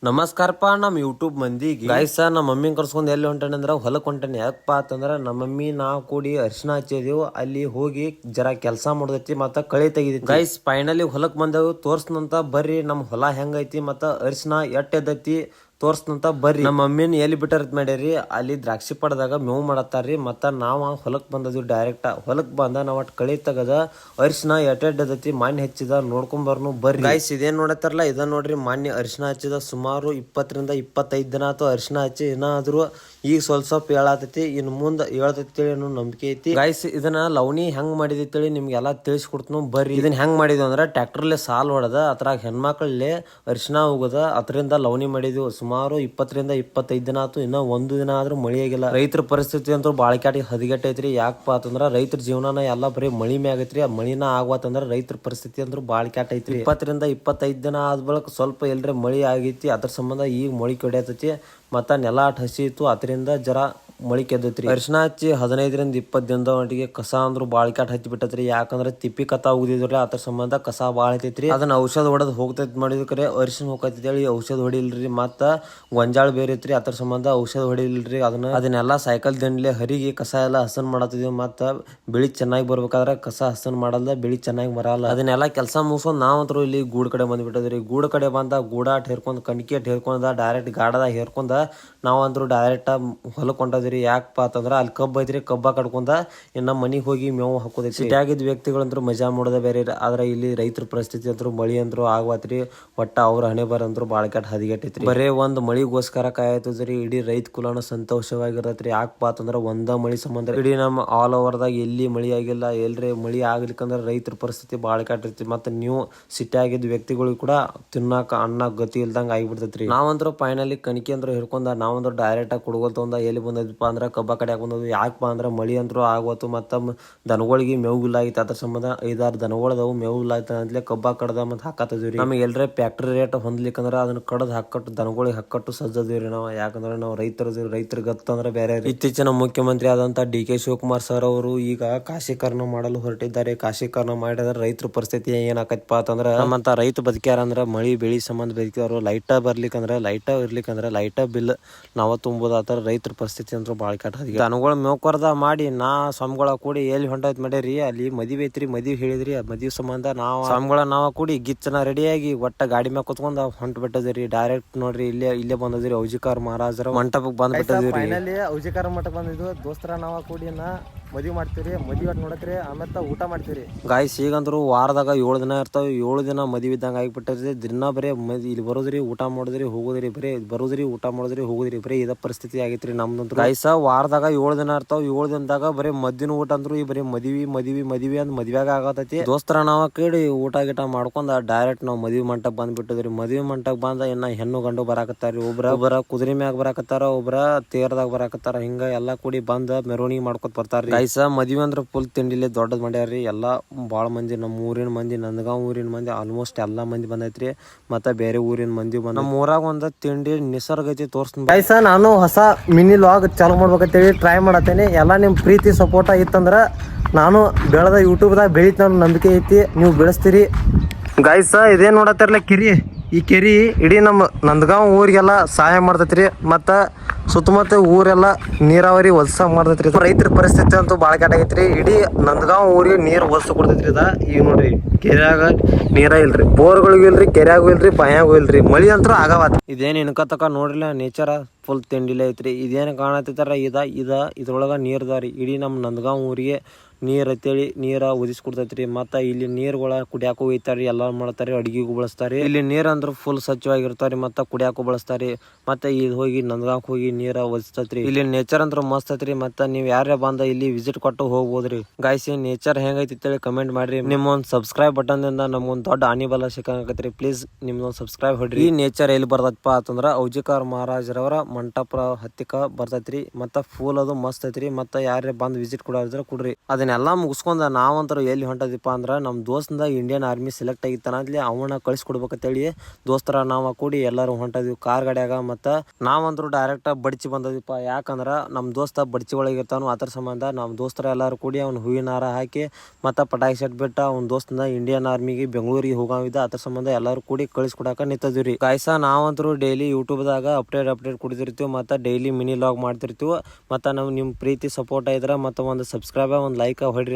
ನಮಸ್ಕಾರಪ್ಪ ನಮ್ಮ ಯೂಟ್ಯೂಬ್ ಮಂದಿಗೆ ಗೈಸ್ ನಮ್ಮ ಮಮ್ಮಿ ಕರ್ಸ್ಕೊಂಡ್ ಎಲ್ಲಿ ಹೊಂಟೇನೆ ಅಂದ್ರೆ ಹೊಲಕ್ ಹೊಂಟೇನೆ. ಯಾಕಪ್ಪ ಅಂತಂದ್ರ ನಮ್ಮ ಮಮ್ಮಿ ನಾವು ಕೂಡಿ ಅರಿಶಿನ ಹಚ್ಚಿದೆವು. ಅಲ್ಲಿ ಹೋಗಿ ಜರ ಕೆಲಸ ಮಾಡದೈತಿ ಮತ್ತ ಕಳೆ ತೆಗಿದೈತಿ. ಗೈಸ್ ಫೈನಲಿ ಹೊಲಕ್ ಬಂದೆವು. ತೋರ್ಸ್ನಂತ ಬರ್ರಿ ನಮ್ಮ ಹೊಲ ಹೆಂಗೈತಿ ಮತ್ತ ಅರಿಶಿನ ಎಟ್ ಎದ್ದೈತಿ ತೋರ್ಸ್ನಂತ ಬರ್ರಿ. ನಮ್ಮ ಮಮ್ಮಿನ ಎಲ್ಲಿ ಬಿಟ್ಟಾರತ್ ಮಾಡ್ಯಾರಿ ಅಲ್ಲಿ ದ್ರಾಕ್ಷಿ ಪಡದಾಗ ಮೇವು ಮಾಡತ್ತಾರ್ರಿ. ಮತ್ತ ನಾವ್ ಹೊಲಕ್ ಬಂದದ್ವಿ. ಡೈರೆಕ್ಟ್ ಹೊಲಕ್ ಬಂದ ನಾವ್ ಅಟ್ ಕಳಿ ತಗದ ಅರಿಶಿನ ಎಟ್ಟೆಡ್ಡದೈತಿ ಮಾನ್ಯ ಹೆಚ್ಚಿದ ನೋಡ್ಕೊಂಡ್ ಬರ್ನು ಬರ್ರಿ. ಗೈಸ್ ಇದೇನ್ ನೋಡತ್ತಾರಲ್ಲ ಇದನ್ನ ನೋಡ್ರಿ. ಮಾನ್ಯ ಅರಿಶಿನ ಹಚ್ಚಿದ ಸುಮಾರು 20 ರಿಂದ 25 ದಿನ ಆತು ಅರಿಶಿನ ಹಚ್ಚಿ. ಏನಾದ್ರು ಈಗ ಸ್ವಲ್ಪ ಹೇಳತೈತಿ, ಇನ್ ಮುಂದ್ ಹೇಳ್ತೈತಿ ಅನ್ನೋ ನಂಬಿಕೆ ಐತಿ. ಗೈಸ್ ಇದನ್ನ ಲವಣಿ ಹೆಂಗ್ ಮಾಡಿದೈತಿ ನಿಮ್ಗೆಲ್ಲಾ ತಿಳಿಸ್ಕೊಡ್ತನು ಬರ್ರಿ. ಇದನ್ನ ಹೆಂಗ್ ಮಾಡಿದ್ವಿ ಅಂದ್ರೆ ಟ್ರ್ಯಾಕ್ಟರ್ಲೆ ಸಾಲ್ ಹೊಡೆದ ಅದ್ರಾಗ ಹೆಣ್ಮಕ್ಳಲ್ಲಿ ಅರಿಶಿನ ಹೋಗದ ಅದರಿಂದ ಲವಣಿ ಮಾಡಿದ್ವಿ. ಸುಮಾರು 20 ರಿಂದ 25 ದಿನ ಆತು. ಇನ್ನ ಒಂದು ದಿನ ಆದ್ರೂ ಮಳಿ ಆಗಿಲ್ಲ. ರೈತರ ಪರಿಸ್ಥಿತಿ ಅಂತೂ ಬಾಳಿಕಾಟಿ ಹದಗೆಟ್ಟೈತ್ರಿ. ಯಾಕಪ್ಪ ಅಂತಂದ್ರ ರೈತರ ಜೀವನನ ಎಲ್ಲಾ ಬರೀ ಮಳಿ ಮ್ಯಾಗೈತ್ರಿ. ಮಳಿನ ಆಗ್ವಾತಂದ್ರ ರೈತರ ಪರಿಸ್ಥಿತಿ ಅಂದ್ರೂ ಬಾಳಿಕಾಟ ಐತ್ರಿ. 20 ರಿಂದ 25 ದಿನ ಆದ ಬಳಿಕ ಸ್ವಲ್ಪ ಎಲ್ರಿ ಮಳಿ ಆಗೈತಿ. ಅದ್ರ ಸಂಬಂಧ ಈಗ ಮಳಿ ಕಡಿಯತೈತಿ. ಮತ್ತ ನೆಲ ಅಟ್ ಹಸಿ ಇತ್ತು ಅದರಿಂದ ಜರ ಮಳಿ ಕೆದ್ದೈತ್ರಿ. ಅರಿಶಿನ ಹಚ್ಚಿ 15 ರಿಂದ 20 ದಿನದ ಮಟ್ಟಿಗೆ ಕಸ ಅಂದ್ರು ಬಾಳಿಕಾಟ್ ಹತ್ತಿ ಬಿಟ್ಟತ್ರಿ. ಯಾಕಂದ್ರೆ ತಿಪ್ಪಿ ಕತ್ತ ಉಗಿದಿದ್ರಿ ಅದ್ರ ಸಂಬಂಧ ಕಸ ಬಾಳ ಐತೈತ್ರಿ. ಅದನ್ನ ಔಷಧ ಹೊಡೆದ್ ಹೋಗ್ತೈತಿ ಮಾಡಿದ್ರಿ. ಅರಿಶಿನ ಹೋಗತೈತಿ ಹೇಳಿ ಔಷಧ ಹೊಡಿಲ್ರಿ. ಮತ್ತ ಗೊಂಜಾಳ ಬೇರೆ ಐತ್ರಿ ಅದ್ರ ಸಂಬಂಧ ಔಷಧ ಹೊಡಿಲ್ರಿ. ಅದನ್ನೆಲ್ಲಾ ಸೈಕಲ್ ದಿಂಡ್ಲೆ ಹರಿಗೆ ಕಸ ಎಲ್ಲಾ ಹಸನ್ ಮಾಡತ್ತಿದ್ವಿ. ಮತ್ತ ಬೆಳಿ ಚೆನ್ನಾಗಿ ಬರ್ಬೇಕಾದ್ರೆ ಕಸ ಹಸನ್ ಮಾಡಲ್ಲ, ಬೆಳಿ ಚೆನ್ನಾಗಿ ಬರಲ್ಲ. ಅದನ್ನೆಲ್ಲಾ ಕೆಲಸ ಮುಗಿಸ್ಕೊಂಡ್ ನಾವಂತ್ರು ಇಲ್ಲಿ ಗೂಡ್ ಕಡೆ ಬಂದ್ಬಿಟ್ಟದ್ರಿ. ಗೂಡ್ ಕಡೆ ಬಂದ ಗೂಡಾಟ್ ಹೇರ್ಕೊಂಡ್ ಕಣ್ಕಿ ಅಟ್ ಹೇರ್ಕೊಂಡ ಡೈರೆಕ್ಟ್ ಗಾಡದಾಗ ಹೇರ್ಕೊಂಡ ನಾವಂತ್ರು ಡೈರೆಕ್ಟ್ ಹೊಲಕ್ ಹೊಂಟದ್ರಿ. ಯಾಕಪ್ಪ ಅಂತಂದ್ರ ಅಲ್ಲಿ ಕಬ್ಬ ಐತ್ರಿ. ಕಬ್ಬ ಕಡ್ಕೊಂಡ ಇನ್ನ ಮನಿಗ್ ಹೋಗಿ ಮೇವು ಹಾಕೋದೈತಿ. ಸಿಟಿಯಾಗಿದ್ ವ್ಯಕ್ತಿಗಳಂದ್ರು ಮಜಾ ಮಾಡೋದ ಬೇರೆ. ಆದ್ರ ಇಲ್ಲಿ ರೈತರ ಪರಿಸ್ಥಿತಿ ಅಂದ್ರು ಮಳಿ ಅಂದ್ರು ಆಗ್ವಾತ್ರಿ. ಒಟ್ಟ ಅವ್ರ ಹಣೆ ಬರಂದ್ರು ಬಾಳ್ಕಾಟ್ ಹದಿಗೆಟ್ಟೈತ್ರಿ. ಬರೇ ಒಂದ್ ಮಳಿಗೋಸ್ಕರ ಕಾಯತ್ರಿ ಇಡೀ ರೈತ ಕುಲನ ಸಂತೋಷವಾಗಿರತ್ರಿ. ಯಾಕಪ್ಪ ಅಂತಂದ್ರ ಒಂದ ಮಳಿ ಸಂಬಂಧ ಇಡೀ ನಮ್ಮ ಆಲ್ ಓವರ್ ದಾಗ ಎಲ್ಲಿ ಮಳಿ ಆಗಿಲ್ಲ. ಎಲ್ರಿ ಮಳಿ ಆಗ್ಲಿಕ್ಕಂದ್ರ ರೈತರ ಪರಿಸ್ಥಿತಿ ಬಾಳ್ಕಾಟ್ ಇರ್ತೈತಿ. ಮತ್ತ ನೀವು ಸಿಟಿಯಾಗಿದ್ ವ್ಯಕ್ತಿಗಳಿಗೆ ಕೂಡ ತಿನ್ನಾಕ ಅನ್ನ ಗತಿ ಇಲ್ದಂಗ ಆಗಿಬಿಡ್ತೈತ್ರಿ. ನಾವಂದ್ರು ಫೈನಲಿ ಕಣಿಕೆ ಅಂದ್ರು ಹಿಡ್ಕೊಂಡ ನಾವಂದ್ರು ಡೈರೆಕ್ಟ್ ಆಗಿ ಕುಡ್ಗೋಲ್ ತಗೊಂಡ ಎಲ್ಲಿ ಬಂದಪ್ಪ ಅಂದ್ರ ಕಬ್ಬ ಕಡೆ ಬಂದದ್ವಿ. ಯಾಕಪ್ಪ ಅಂದ್ರ ಮಳಿ ಅಂದ್ರು ಆಗ್ವತ್ತು. ಮತ್ತ ದನಗಳಿಗೆ ಮೇವು ಇಲ್ಲ ಆಗಿತ್ತು. ಅದ್ರ ಸಂಬಂಧ 5-6 ದನಗಳದವು ಮೇವು ಇಲ್ಲ ಆಯ್ತ ಅಂತಲೇ ಕಬ್ಬ ಕಡ್ದ ಮತ್ ಹಾಕತ್ತಿದ್ವಿ. ನಮಗೆ ಎಲ್ರೇ ಫ್ಯಾಕ್ಟ್ರಿ ರೇಟ್ ಹೊಂದ್ಲಿಕ್ಕಂದ್ರ ಅದನ್ನ ಕಡದ್ ಹಾಕಟ್ಟು ದನಗಳಿಗೆ ಹಾಕಟ್ಟು ಸಜ್ಜದಿವ್ರಿ ನಾವು. ಯಾಕಂದ್ರೆ ನಾವು ರೈತರ ಗತ್ತಂದ್ರೆ ಬೇರೆ. ಇತ್ತೀಚಿನ ಮುಖ್ಯಮಂತ್ರಿ ಆದಂತ DK ಶಿವಕುಮಾರ್ ಸರ್ ಅವರು ಈಗ ಖಾಸೀಕರಣ ಮಾಡಲು ಹೊರಟಿದ್ದಾರೆ. ಖಾಸೀಕರಣ ಮಾಡಿದ್ರೆ ರೈತರ ಪರಿಸ್ಥಿತಿ ಏನಾಕೈತಪ್ಪ ಅಂತಂದ್ರ ನಮ್ಮಂತ ರೈತ ಬದುಕ್ಯಾರ ಅಂದ್ರ ಮಳಿ ಬೆಳಿ ಸಂಬಂಧ ಬದುಕಿದವರು. ಲೈಟ ಬರ್ಲಿಕ್ಕಂದ್ರ ಲೈಟ ಇರ್ಲಿಕ್ಕಂದ್ರ ಲೈಟ ಬಿಲ್ ನಾವ ತುಂಬುದಾತರ ರೈತರ ಪರಿಸ್ಥಿತಿ ಅಂದ್ರು ಬಾಳ ಕೆಟ್ಟ. ದನಗಳ ಮೇವ್ಕರ್ದ ಮಾಡಿ ನಾ ಸ್ವಾಮಿಗಳ ಕೂಡಿ ಎಲ್ಲಿ ಹೊಂಟೈತ್ ಮಾಡ್ಯಾರಿ ಅಲ್ಲಿ ಮದ್ವಿ ಐತ್ರಿ. ಮದ್ವಿ ಹೇಳಿದ್ರಿ ಮದ್ವಿ ಸಂಬಂಧ ನಾವ್ ಸ್ವಾಮಿಗಳ ನಾವ ಕೂಡಿ ಗಿಚ್ಚನ ರೆಡಿಯಾಗಿ ಒಟ್ಟ ಗಾಡಿ ಮ್ಯಾಗ ಕುತ್ಕೊಂಡ್ ಹೊಂಟ್ ಬಿಟ್ಟದ್ರಿ. ಡೈರೆಕ್ಟ್ ನೋಡ್ರಿ ಇಲ್ಲೇ ಬಂದದ್ರಿ ಔಜಿಕಾರ ಮಹಾರಾಜರ ಮಂಟಪಕ್ಕೆ ಬಂದ್ ಬಿಟ್ಟದ್ರಿ. ಫೈನಲಿ ಔಜಿಕಾರ ಮಂಟಪ ಬಂದಿದ್ವು. ದೋಸ್ತರ ನಾವ ಕೂಡಿ ಮದ್ವಿ ಮಾಡ್ತೀವ್ರಿ. ಮದ್ವಿ ಒಟ್ಟು ನೋಡಕ್ರಿ ಆಮೇಲೆ ಊಟ ಮಾಡ್ತೀವ್ರಿ. ಗಾಯ್ಸ್ ಈಗಂದ್ರು ವಾರದಾಗ 7 ದಿನ ಇರ್ತಾವ. 7 ದಿನ ಮದ್ವಿ ಇದ್ದಂಗ ಆಗಿಬಿಟ್ಟದ್ರಿ. ದಿನ ಬರೇ ಇಲ್ಲಿ ಬರೋದ್ರಿ ಊಟ ಮಾಡೋದ್ರಿ ಹೋಗೋದ್ರಿ. ಬರೇ ಬರೋದ್ರಿ ಊಟ ಮಾಡೋದ್ರಿ ಹೋಗೋದ್ರಿ. ಬರೇ ಇದ ಪರಿಸ್ಥಿತಿ ಆಗೈತ್ರಿ ನಮ್ದಂತ್ರು. ಗಾಯ್ಸ ವಾರದಾಗ 7 ದಿನ ಇರ್ತಾವ. 7 ದಿನದಾಗ ಬರೀ ಮದ್ದಿನ ಊಟ ಅಂದ್ರು ಈ ಬರೀ ಮದ್ವಿ ಅಂದ್ ಮದ್ವ್ಯಾಗ ಆಗತೈತಿ. ದೋಸ್ತರ ನಾವ ಕೇಳಿ ಊಟ ಗಿಟ ಮಾಡ್ಕೊಂಡ ಡೈರೆಕ್ಟ್ ನಾವ್ ಮದ್ವಿ ಮಂಟಪ ಬಂದ್ಬಿಟ್ಟದ್ರಿ. ಮದ್ವಿ ಮಂಟಪ ಬಂದ ಇನ್ನ ಹೆಣ್ಣು ಗಂಡು ಬರಾಕತ್ತಾರಿ. ಒಬ್ರ ಕುದುರೆ ಮ್ಯಾಗ ಬರಾಕತ್ತಾರ, ಒಬ್ರ ತೇರ್ದಾಗ ಬರಾಕತ್ತಾರ. ಹಿಂಗ ಎಲ್ಲಾ ಕೂಡಿ ಬಂದ ಮೆರವಣಿಗೆ ಮಾಡ್ಕೊತ ಬರ್ತಾರ್ರಿ. ಗೈಸ ಮದ್ವಿ ಅಂದ್ರ ಫುಲ್ ತಿಂಡಿಲಿ ದೊಡ್ಡದ್ ಮಾಡ್ಯಾರ್ರಿ. ಎಲ್ಲಾ ಬಾಳ ಮಂದಿ ನಮ್ಮ ಊರಿನ ಮಂದಿ, ನಂದಗಾಂವ್ ಊರಿನ ಮಂದಿ ಆಲ್ಮೋಸ್ಟ್ ಎಲ್ಲಾ ಮಂದಿ ಬಂದೈತ್ರಿ. ಮತ್ತ ಬೇರೆ ಊರಿನ ಮಂದಿ ಬಂದ. ನಮ್ಮ ಊರಾಗ ಒಂದ ತಿಂಡಿ ನಿಸರ್ಗ ಐತಿ ತೋರಿಸ್ತೀನಿ ಗೈಸ. ನಾನು ಹೊಸ ಮಿನಿ ಲಾಗ್ ಚಾಲು ಮಾಡ್ಬೇಕಂತೇಳಿ ಟ್ರೈ ಮಾಡತ್ತೇನೆ. ಎಲ್ಲಾ ನಿಮ್ ಪ್ರೀತಿ ಸಪೋರ್ಟ್ ಇತ್ತಂದ್ರ ನಾನು ಬೆಳೆದ ಯೂಟ್ಯೂಬ್ದಾಗ ಬೆಳಿತ ಅನ್ನೋ ನಂಬಿಕೆ ಐತಿ. ನೀವು ಬೆಳೆಸ್ತೀರಿ ಗೈಸ. ಇದೇನ್ ನೋಡತ್ತಿರಲ್ಲ ಕೆರಿ. ಈ ಕೆರಿ ಇಡೀ ನಮ್ಮ ನಂದಗಾಂವ್ ಊರಿಗೆಲ್ಲ ಸಹಾಯ ಮಾಡ್ತೈತ್ರಿ. ಮತ್ತ ಸುತ್ತಮುತ್ತ ಊರೆಲ್ಲ ನೀರಾವರಿ ಒದಸ ಮಾಡ್ತೈತ್ರಿ. ರೈತರ ಪರಿಸ್ಥಿತಿ ಅಂತೂ ಬಾಳ ಕೆಟ್ಟಾಗೈತ್ರಿ. ಇಡೀ ನಂದಗಾಂವ್ ಊರಿಗೆ ನೀರು ಒದಸ ಕೊಡ್ತೈತ್ರಿ. ಈಗ ನೋಡ್ರಿ ಕೆರ್ಯಾಗ ನೀರ ಇಲ್ರಿ, ಬೋರ್ಗಳಿಗೂ ಇಲ್ರಿ, ಕೆರ್ಯಾಗೂ ಇಲ್ರಿ, ಬಾಯಾಗೂ ಇಲ್ರಿ. ಮಳಿ ಅಂತೂ ಆಗವಾತ. ಇದೇನ್ ಇನ್ಕತಕ ನೋಡ್ರಿಲ್ಲ ನೇಚರ ಫುಲ್ ತಿಂಡಿಲ್ಲ ಐತ್ರಿ. ಇದೇನು ಕಾಣತಿತ್ತಾರ ಇದ್ರೊಳಗ ನೀರ್ದಾರಿ. ಇಡೀ ನಮ್ಮ ನಂದಗಾಂವ್ ಊರಿಗೆ ನೀರ್ ಅಂತೇಳಿ ನೀರ ಒದಿಸ್ಕೊಡ್ತೈತ್ರಿ. ಮತ್ತ ಇಲ್ಲಿ ನೀರ್ಗಳ ಕುಡಿಯಾಕು ಒಯ್ತಾರಿ. ಎಲ್ಲಾ ಮಾಡ್ತಾರಿ, ಅಡಿಗೆಗೂ ಬಳಸ್ತಾರಿ. ಇಲ್ಲಿ ನೀರ್ ಅಂದ್ರ ಫುಲ್ ಸ್ವಚ್ಛವಾಗಿರ್ತಾರಿ. ಮತ್ತ ಕುಡಿಯಾಕು ಬಳಸ್ತಾರಿ. ಮತ್ತೆ ಇಲ್ಲಿ ಹೋಗಿ ನಂದಗಾಂವ್ ಹೋಗಿ ನೀರ ಒದಿಸ್ತೈತ್ರಿ. ಇಲ್ಲಿ ನೇಚರ್ ಅಂದ್ರ ಮಸ್ತ್ ಐತ್ರಿ. ಮತ್ತ ನೀವ್ ಯಾರೇ ಬಂದ ಇಲ್ಲಿ ವಿಸಿಟ್ ಕೊಟ್ಟು ಹೋಗ್ಬೋದ್ರಿ. ಗಾಯ್ಸ್ ನೇಚರ್ ಹೆಂಗೈತಿ ಅಂತೇಳಿ ಕಮೆಂಟ್ ಮಾಡ್ರಿ. ನಿಮ್ಮೊಂದ್ ಸಬ್ಸ್ಕ್ರೈಬ್ ಬಟನ್ ದಿಂದ ನಮ್ಗೊಂದ್ ದೊಡ್ಡ ಆನಿ ಬಲ ಸಿಕ್ಕಂಗತ್ರಿ. Please ನಿಮ್ದೊಂದ್ subscribe ಹೊಡ್ರಿ. ಈ ನೇಚರ್ ಎಲ್ಲಿ ಬರ್ತೈತಪ್ಪ ಅಂತಂದ್ರ ಔಜಿಕಾರ ಮಹಾರಾಜರವರ ಮಂಟಪ ಹತ್ತಿಕ ಬರ್ತೈತ್ರಿ. ಮತ್ತ ಫೂಲ್ ಅದು ಮಸ್ತ್ ಐತ್ರಿ. ಮತ್ತ ಯಾರೇ ಬಂದ್ ವಿಸಿಟ್ ಕೊಡ್ರಿ. ಇದನ್ನೆಲ್ಲ ಮುಗಿಸ್ಕೊಂಡ ನಾವಂತರೂ ಎಲ್ಲಿ ಹೊಂಟದಿಪ್ಪ ಅಂದ್ರೆ ನಮ್ಮ ದೋಸ್ತಿಂದ ಇಂಡಿಯನ್ ಆರ್ಮಿ ಸೆಲೆಕ್ಟ್ ಆಗಿತ್ತಾನ ಅಲ್ಲಿ ಅವನ್ನ ಕಳಿಸ್ಕೊಡ್ಬೇಕಂತೇಳಿ ದೋಸ್ತರ ನಾವು ಕೂಡಿ ಎಲ್ಲರೂ ಹೊಂಟದ್ವಿ ಕಾರ್ ಗಾಡಿಯಾಗ. ಮತ್ತು ನಾವಂತರೂ ಡೈರೆಕ್ಟ್ ಬಡ್ಚಿ ಬಂದದಿಪ್ಪ. ಯಾಕಂದ್ರೆ ನಮ್ಮ ದೋಸ್ತ ಬಡ್ಚಿ ಒಳಗೆ ಇರ್ತಾನು. ಅದ್ರ ಸಂಬಂಧ ನಮ್ಮ ದೋಸ್ತರ ಎಲ್ಲರೂ ಕೂಡಿ ಅವ್ನು ಹೂವಿನ ಹಾರ ಹಾಕಿ ಮತ್ತು ಪಟಾಕಿ ಸೆಟ್ ಬಿಟ್ಟು ಅವ್ನ ದೋಸ್ತಿಂದ ಇಂಡಿಯನ್ ಆರ್ಮಿಗೆ ಬೆಂಗಳೂರಿಗೆ ಹೋಗಾವಿದ್ದ. ಅದ್ರ ಸಂಬಂಧ ಎಲ್ಲರೂ ಕೂಡಿ ಕಳಿಸ್ಕೊಡಕ್ಕೆ ನಿಂತದ್ವಿ ರೀ. ಗಾಯ್ಸ ನಾವಂತರೂ ಡೈಲಿ ಯೂಟ್ಯೂಬ್ದಾಗ ಅಪ್ಡೇಟ್ ಕೊಡ್ತಿರ್ತೀವಿ ಮತ್ತು ಡೈಲಿ ಮಿನಿ ಲಾಗ್ ಮಾಡ್ತಿರ್ತೀವಿ. ಮತ್ತು ನಾವು ನಿಮ್ಮ ಪ್ರೀತಿ ಸಪೋರ್ಟ್ ಇದ್ರೆ ಮತ್ತು ಒಂದು ಸಬ್ಸ್ಕ್ರೈಬ್ ಒಂದು ಲೈಕ್ ಹೊಡ್ರಿ.